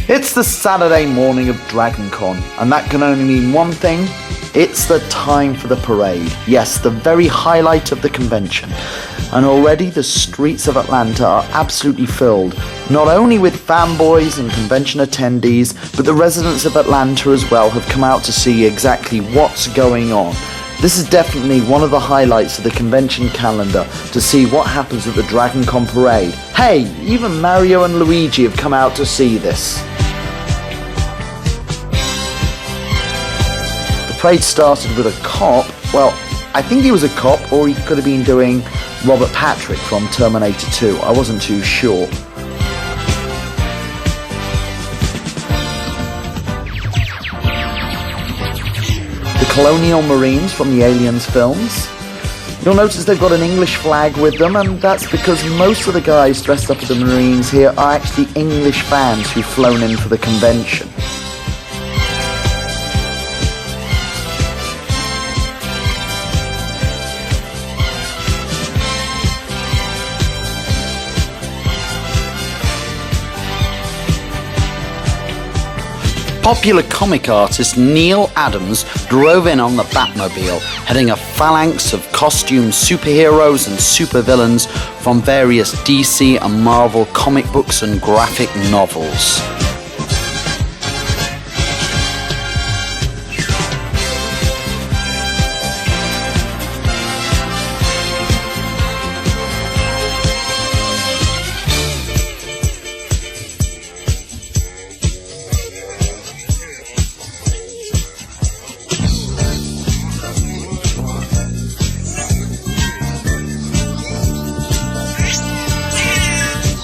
It's the Saturday morning of DragonCon, and that can only mean one thing. It's the time for the parade. Yes, the very highlight of the convention. And already the streets of Atlanta are absolutely filled, not only with fanboys and convention attendees, but the residents of Atlanta as well have come out to see exactly what's going on. This is definitely one of the highlights of the convention calendar, to see what happens at the DragonCon parade. Hey, even Mario and Luigi have come out to see this. The parade started with a cop. Well, I think he was a cop, or he could have been doing Robert Patrick from Terminator 2. I wasn't too sure. The Colonial Marines from the Aliens films. You'll notice they've got an English flag with them, and that's because most of the guys dressed up as the Marines here are actually English fans who've flown in for the convention. Popular comic artist Neil Adams drove in on the Batmobile, heading a phalanx of costumed superheroes and supervillains from various DC and Marvel comic books and graphic novels.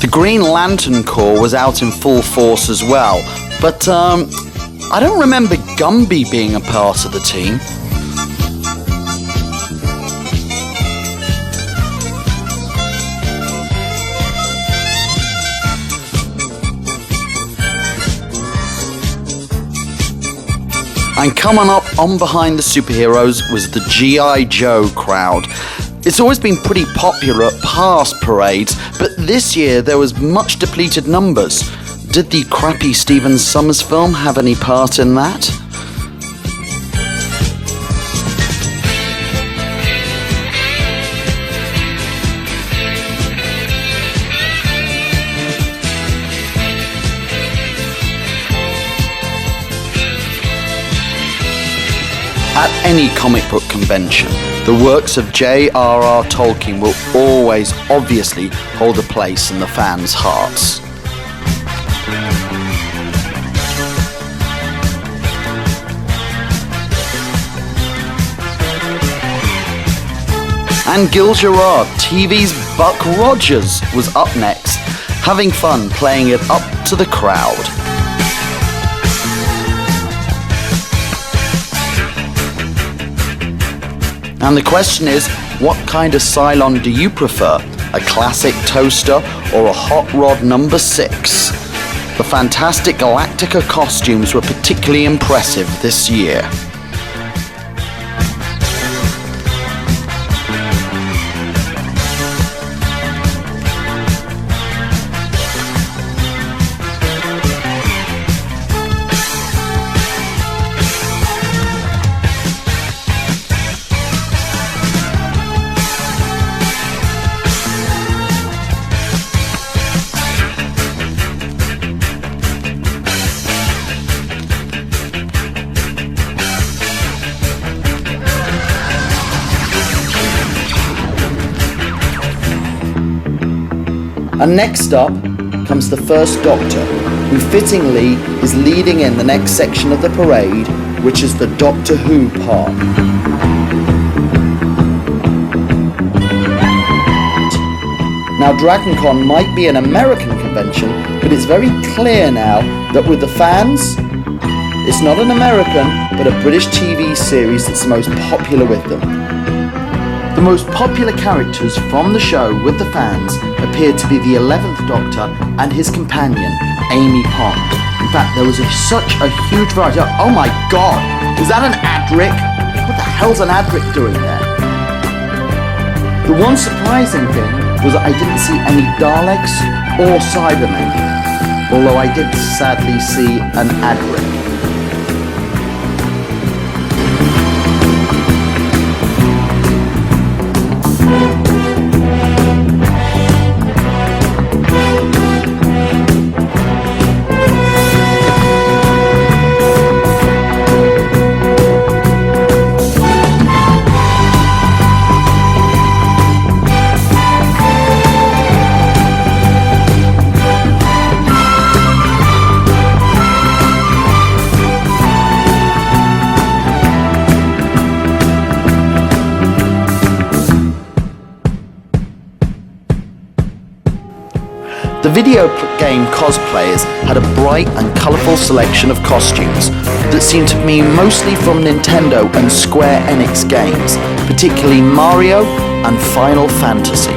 The Green Lantern Corps was out in full force as well, but I don't remember Gumby being a part of the team. And coming up on behind the superheroes was the G.I. Joe crowd. It's always been pretty popular at past parades, but this year there was much depleted numbers. Did the crappy Stephen Sommers film have any part in that? At any comic book convention, the works of J.R.R. Tolkien will always obviously hold a place in the fans' hearts. And Gil Gerard, TV's Buck Rogers, was up next, having fun playing it up to the crowd. And the question is, what kind of Cylon do you prefer? A classic toaster or a hot rod number 6? The fantastic Galactica costumes were particularly impressive this year. And next up comes the First Doctor, who fittingly is leading in the next section of the parade, which is the Doctor Who part. Now, DragonCon might be an American convention, but it's very clear now that with the fans, it's not an American, but a British TV series that's the most popular with them. The most popular characters from the show with the fans appeared to be the 11th Doctor and his companion, Amy Pond. In fact, there was such a huge variety. Oh my god, is that an Adric? What the hell's an Adric doing there? The one surprising thing was that I didn't see any Daleks or Cybermen. although I did sadly see an ad rip. The video game cosplayers had a bright and colourful selection of costumes that seemed to be mostly from Nintendo and Square Enix games, particularly Mario and Final Fantasy.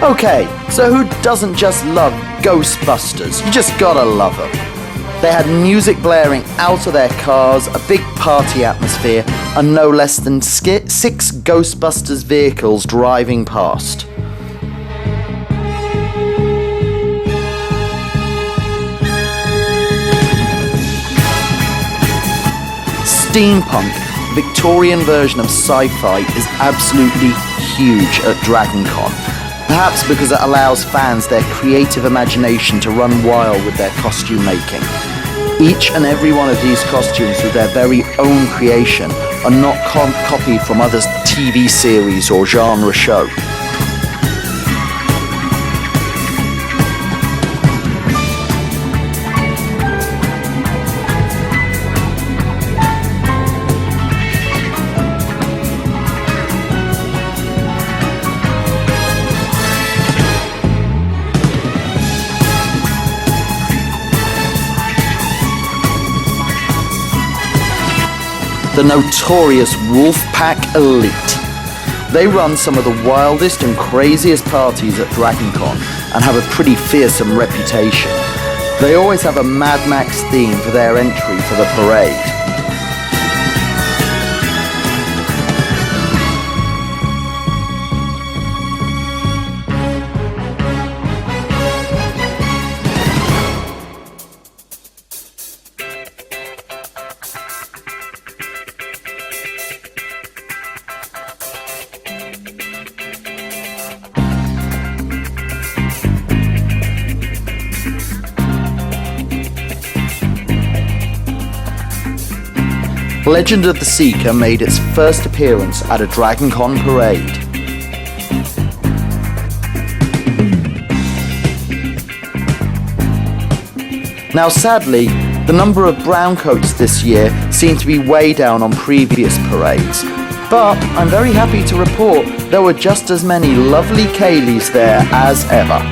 Okay, so who doesn't just love Ghostbusters? You just gotta love them. They had music blaring out of their cars, a big party atmosphere, and no less than 6 Ghostbusters vehicles driving past. Steampunk, Victorian version of sci-fi, is absolutely huge at DragonCon. Perhaps because it allows fans their creative imagination to run wild with their costume making. Each and every one of these costumes was their very own creation and not copied from other TV series or genre show. The notorious Wolfpack Elite. They run some of the wildest and craziest parties at DragonCon and have a pretty fearsome reputation. They always have a Mad Max theme for their entry for the parade. Legend of the Seeker made its first appearance at a DragonCon parade. Now sadly, the number of browncoats this year seemed to be way down on previous parades, but I'm very happy to report there were just as many lovely Kayleys there as ever.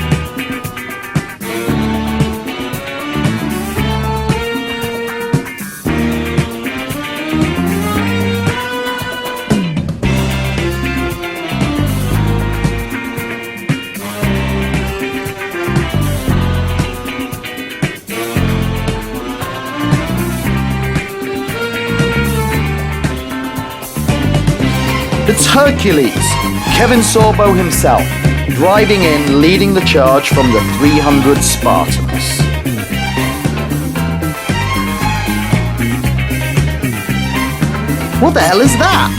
It's Hercules, Kevin Sorbo himself. driving in, leading the charge from the 300 Spartans. What the hell is that?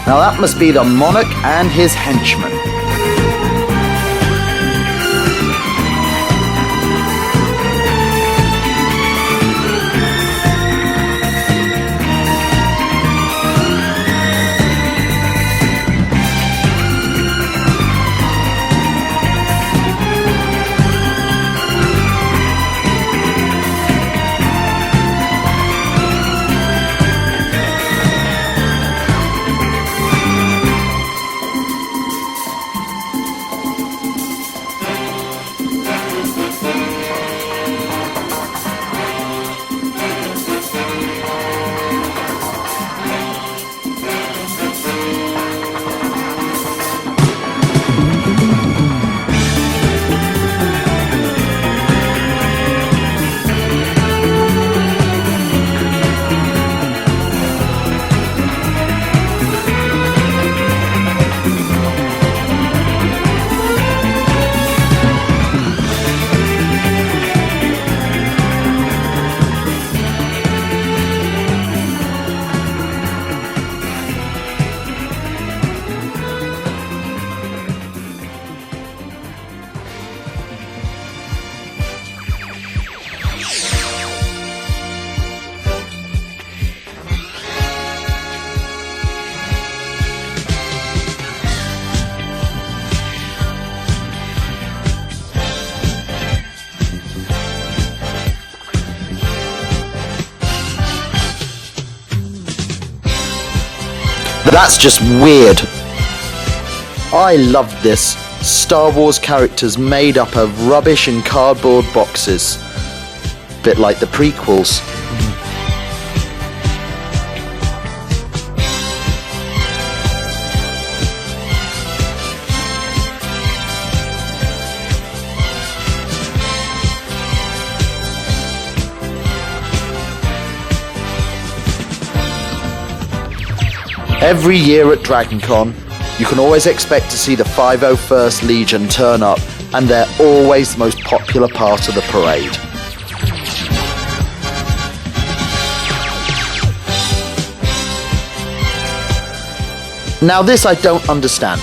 Now that must be the monarch and his henchmen. That's just weird. I loved this. Star Wars characters made up of rubbish and cardboard boxes. Bit like the prequels. Every year at DragonCon, you can always expect to see the 501st Legion turn up, and they're always the most popular part of the parade. Now this I don't understand.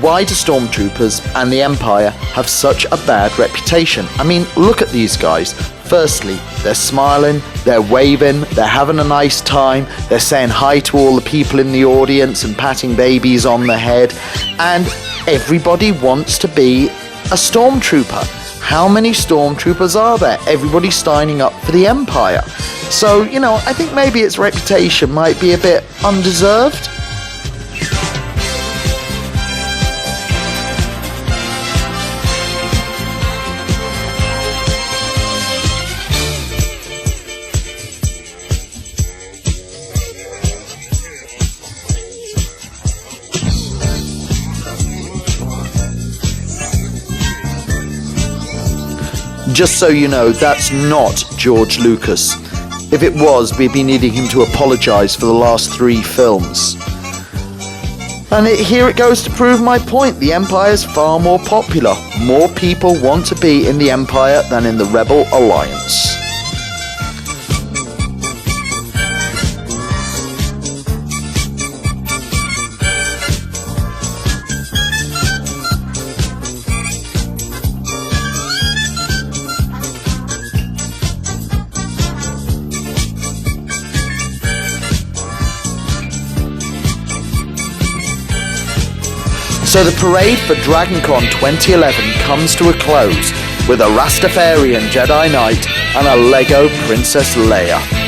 Why do Stormtroopers and the Empire have such a bad reputation? I mean, look at these guys. Firstly, they're smiling, they're waving, they're having a nice time, they're saying hi to all the people in the audience and patting babies on the head, and everybody wants to be a Stormtrooper. How many Stormtroopers are there? Everybody's signing up for the Empire. So, you know, I think maybe its reputation might be a bit undeserved. Just so you know, that's not George Lucas. If it was, we'd be needing him to apologise for the last 3 films. And here it goes to prove my point. The Empire's far more popular. More people want to be in the Empire than in the Rebel Alliance. So the parade for DragonCon 2011 comes to a close with a Rastafarian Jedi Knight and a Lego Princess Leia.